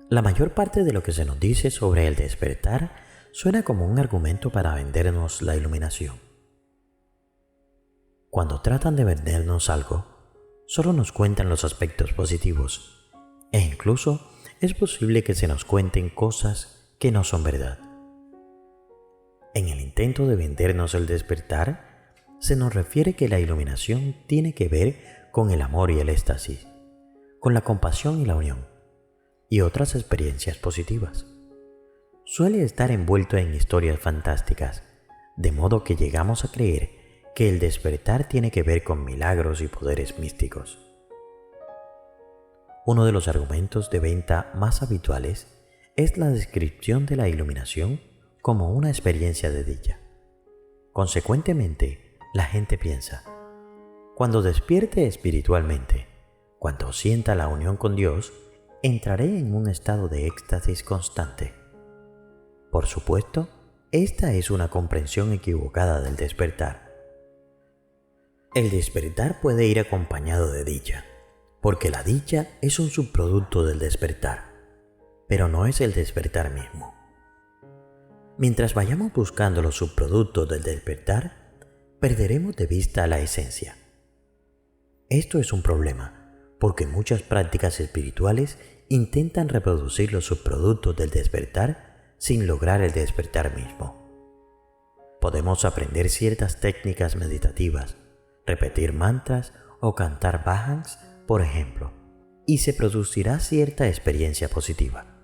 La mayor parte de lo que se nos dice sobre el despertar suena como un argumento para vendernos la iluminación. Cuando tratan de vendernos algo, solo nos cuentan los aspectos positivos, e incluso es posible que se nos cuenten cosas que no son verdad. En el intento de vendernos el despertar, se nos refiere que la iluminación tiene que ver con el amor y el éxtasis, con la compasión y la unión, y otras experiencias positivas. Suele estar envuelto en historias fantásticas, de modo que llegamos a creer que el despertar tiene que ver con milagros y poderes místicos. Uno de los argumentos de venta más habituales es la descripción de la iluminación como una experiencia de dicha. Consecuentemente, la gente piensa: cuando despierte espiritualmente, cuando sienta la unión con Dios, entraré en un estado de éxtasis constante. Por supuesto, esta es una comprensión equivocada del despertar. El despertar puede ir acompañado de dicha, porque la dicha es un subproducto del despertar, pero no es el despertar mismo. Mientras vayamos buscando los subproductos del despertar, perderemos de vista la esencia. Esto es un problema, porque muchas prácticas espirituales intentan reproducir los subproductos del despertar sin lograr el despertar mismo. Podemos aprender ciertas técnicas meditativas, repetir mantras o cantar bhajans, por ejemplo, y se producirá cierta experiencia positiva.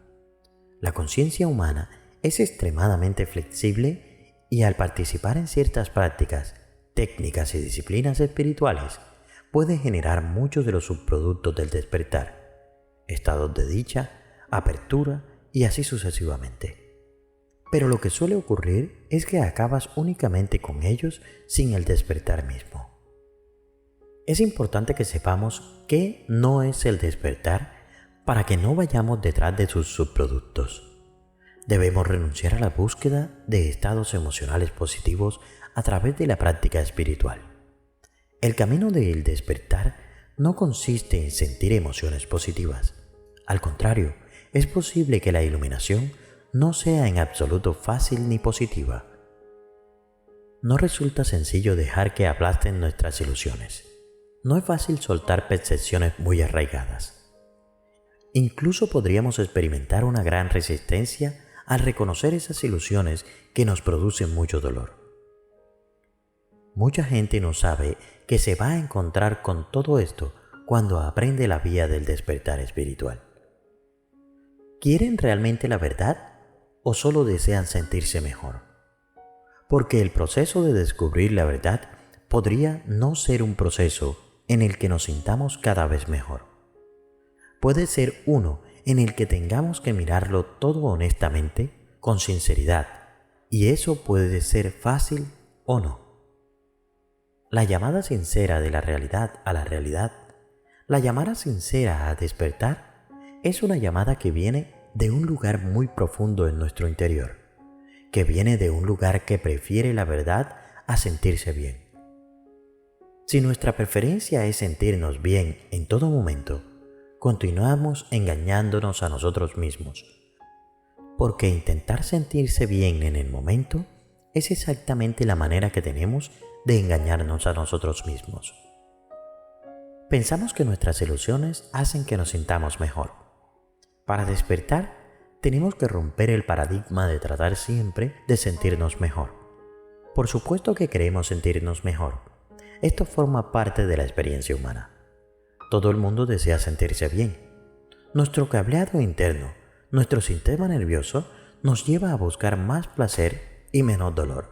La conciencia humana es extremadamente flexible y al participar en ciertas prácticas, técnicas y disciplinas espirituales, puede generar muchos de los subproductos del despertar, estados de dicha, apertura y así sucesivamente. Pero lo que suele ocurrir es que acabas únicamente con ellos sin el despertar mismo. Es importante que sepamos qué no es el despertar para que no vayamos detrás de sus subproductos. Debemos renunciar a la búsqueda de estados emocionales positivos a través de la práctica espiritual. El camino del despertar no consiste en sentir emociones positivas. Al contrario, es posible que la iluminación no sea en absoluto fácil ni positiva. No resulta sencillo dejar que aplasten nuestras ilusiones. No es fácil soltar percepciones muy arraigadas. Incluso podríamos experimentar una gran resistencia al reconocer esas ilusiones que nos producen mucho dolor. Mucha gente no sabe que se va a encontrar con todo esto cuando aprende la vía del despertar espiritual. ¿Quieren realmente la verdad o solo desean sentirse mejor? Porque el proceso de descubrir la verdad podría no ser un proceso en el que nos sintamos cada vez mejor. Puede ser uno en el que tengamos que mirarlo todo honestamente, con sinceridad, y eso puede ser fácil o no. La llamada sincera de la realidad a la realidad, la llamada sincera a despertar, es una llamada que viene de un lugar muy profundo en nuestro interior, que viene de un lugar que prefiere la verdad a sentirse bien. Si nuestra preferencia es sentirnos bien en todo momento, continuamos engañándonos a nosotros mismos, porque intentar sentirse bien en el momento es exactamente la manera que tenemos de engañarnos a nosotros mismos. Pensamos que nuestras ilusiones hacen que nos sintamos mejor. Para despertar, tenemos que romper el paradigma de tratar siempre de sentirnos mejor. Por supuesto que queremos sentirnos mejor. Esto forma parte de la experiencia humana. Todo el mundo desea sentirse bien. Nuestro cableado interno, nuestro sistema nervioso, nos lleva a buscar más placer y menos dolor.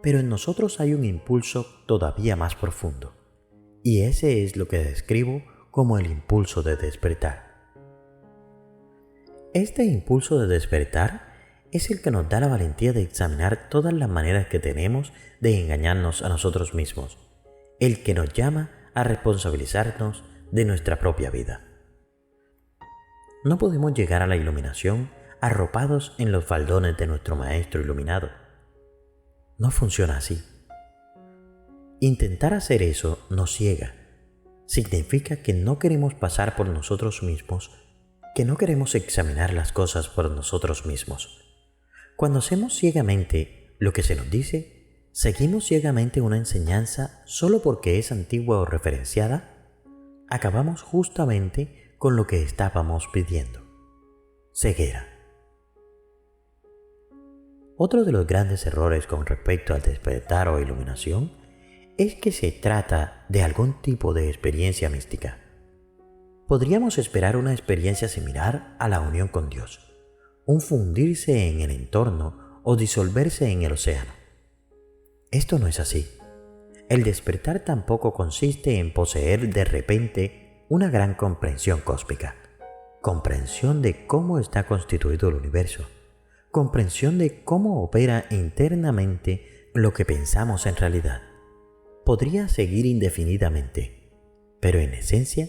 Pero en nosotros hay un impulso todavía más profundo, y ese es lo que describo como el impulso de despertar. Este impulso de despertar es el que nos da la valentía de examinar todas las maneras que tenemos de engañarnos a nosotros mismos, el que nos llama a responsabilizarnos de nuestra propia vida. No podemos llegar a la iluminación arropados en los faldones de nuestro Maestro iluminado. No funciona así. Intentar hacer eso nos ciega. Significa que no queremos pasar por nosotros mismos que no queremos examinar las cosas por nosotros mismos. Cuando hacemos ciegamente lo que se nos dice, seguimos ciegamente una enseñanza solo porque es antigua o referenciada, acabamos justamente con lo que estábamos pidiendo: ceguera. Otro de los grandes errores con respecto al despertar o iluminación es que se trata de algún tipo de experiencia mística. Podríamos esperar una experiencia similar a la unión con Dios, un fundirse en el entorno o disolverse en el océano. Esto no es así. El despertar tampoco consiste en poseer de repente una gran comprensión cósmica, comprensión de cómo está constituido el universo, comprensión de cómo opera internamente lo que pensamos en realidad. Podría seguir indefinidamente, pero en esencia,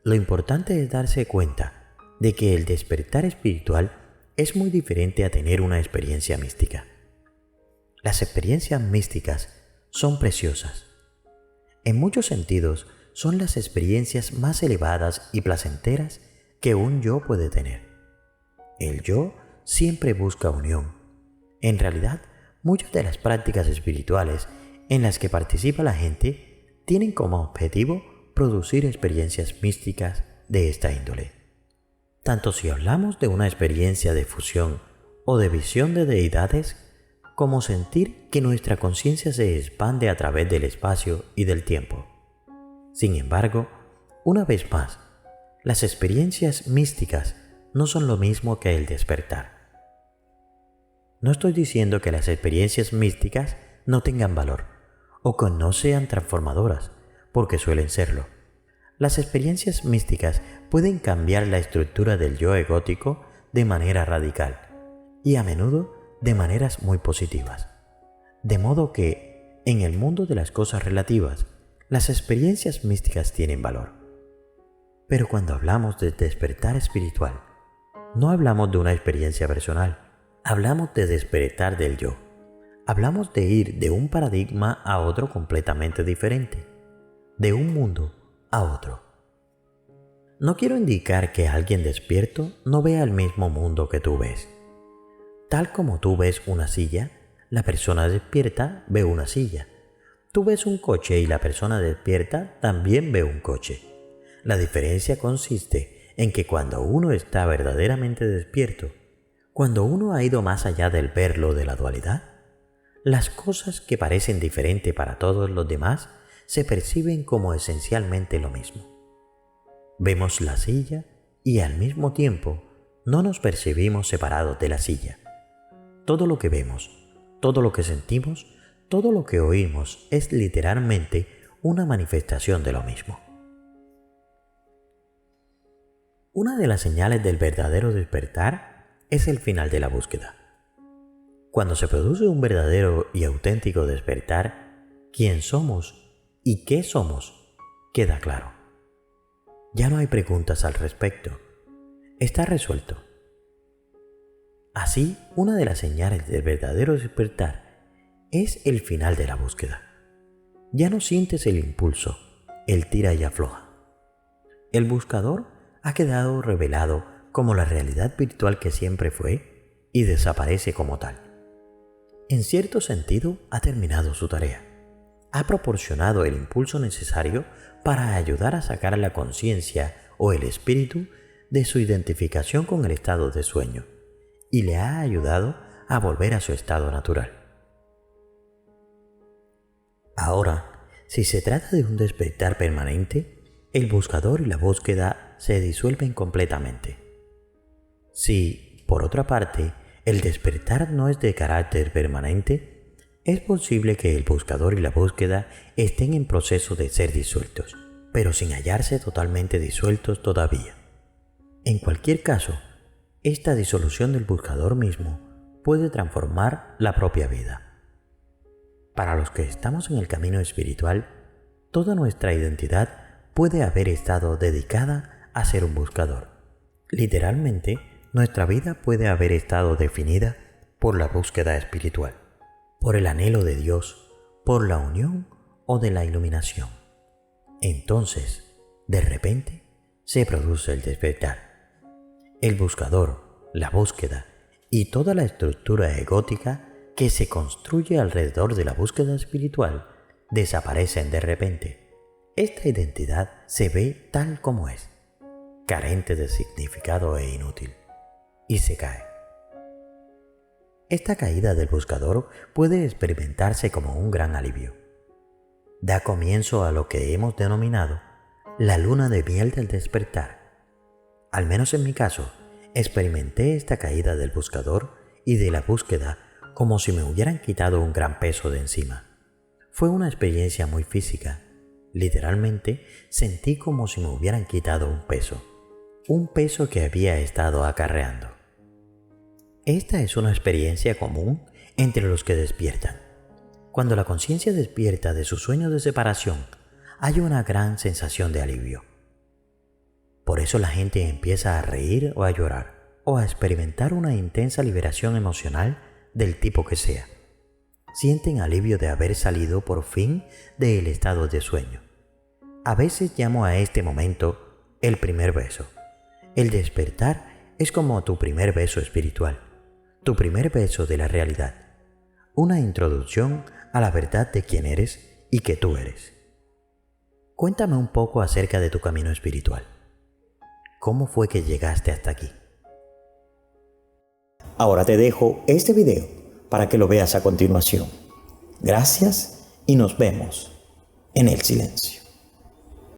lo importante es darse cuenta de que el despertar espiritual es muy diferente a tener una experiencia mística. Las experiencias místicas son preciosas. En muchos sentidos, son las experiencias más elevadas y placenteras que un yo puede tener. El yo siempre busca unión. En realidad, muchas de las prácticas espirituales en las que participa la gente tienen como objetivo producir experiencias místicas de esta índole. Tanto si hablamos de una experiencia de fusión o de visión de deidades, como sentir que nuestra conciencia se expande a través del espacio y del tiempo. Sin embargo, una vez más, las experiencias místicas no son lo mismo que el despertar. No estoy diciendo que las experiencias místicas no tengan valor o que no sean transformadoras, porque suelen serlo. Las experiencias místicas pueden cambiar la estructura del yo egótico de manera radical y a menudo de maneras muy positivas. De modo que, en el mundo de las cosas relativas, las experiencias místicas tienen valor. Pero cuando hablamos de despertar espiritual, no hablamos de una experiencia personal. Hablamos de despertar del yo. Hablamos de ir de un paradigma a otro completamente diferente, de un mundo a otro. No quiero indicar que alguien despierto no vea el mismo mundo que tú ves. Tal como tú ves una silla, la persona despierta ve una silla. Tú ves un coche y la persona despierta también ve un coche. La diferencia consiste en que cuando uno está verdaderamente despierto, cuando uno ha ido más allá del verlo de la dualidad, las cosas que parecen diferentes para todos los demás se perciben como esencialmente lo mismo. Vemos la silla y al mismo tiempo no nos percibimos separados de la silla. Todo lo que vemos, todo lo que sentimos, todo lo que oímos es literalmente una manifestación de lo mismo. Una de las señales del verdadero despertar es el final de la búsqueda. Cuando se produce un verdadero y auténtico despertar, quién somos y qué somos queda claro. Ya no hay preguntas al respecto. Está resuelto. Así, una de las señales del verdadero despertar es el final de la búsqueda. Ya no sientes el impulso, el tira y afloja. El buscador ha quedado revelado como la realidad virtual que siempre fue y desaparece como tal. En cierto sentido, ha terminado su tarea. Ha proporcionado el impulso necesario para ayudar a sacar la conciencia o el espíritu de su identificación con el estado de sueño y le ha ayudado a volver a su estado natural. Ahora, si se trata de un despertar permanente, el buscador y la búsqueda se disuelven completamente. Si, por otra parte, el despertar no es de carácter permanente, es posible que el buscador y la búsqueda estén en proceso de ser disueltos, pero sin hallarse totalmente disueltos todavía. En cualquier caso, esta disolución del buscador mismo puede transformar la propia vida. Para los que estamos en el camino espiritual, toda nuestra identidad puede haber estado dedicada a ser un buscador. Literalmente, nuestra vida puede haber estado definida por la búsqueda espiritual, por el anhelo de Dios, por la unión o de la iluminación. Entonces, de repente, se produce el despertar. El buscador, la búsqueda y toda la estructura egótica que se construye alrededor de la búsqueda espiritual desaparecen de repente. Esta identidad se ve tal como es, carente de significado e inútil, y se cae. Esta caída del buscador puede experimentarse como un gran alivio. Da comienzo a lo que hemos denominado la luna de miel del despertar. Al menos en mi caso, experimenté esta caída del buscador y de la búsqueda como si me hubieran quitado un gran peso de encima. Fue una experiencia muy física. Literalmente sentí como si me hubieran quitado un peso que había estado acarreando. Esta es una experiencia común entre los que despiertan. Cuando la conciencia despierta de su sueño de separación, hay una gran sensación de alivio. Por eso la gente empieza a reír o a llorar, o a experimentar una intensa liberación emocional del tipo que sea. Sienten alivio de haber salido por fin del estado de sueño. A veces llamo a este momento el primer beso. El despertar es como tu primer beso espiritual, tu primer beso de la realidad, una introducción a la verdad de quién eres y que tú eres. Cuéntame un poco acerca de tu camino espiritual. ¿Cómo fue que llegaste hasta aquí? Ahora te dejo este video para que lo veas a continuación. Gracias y nos vemos en el silencio.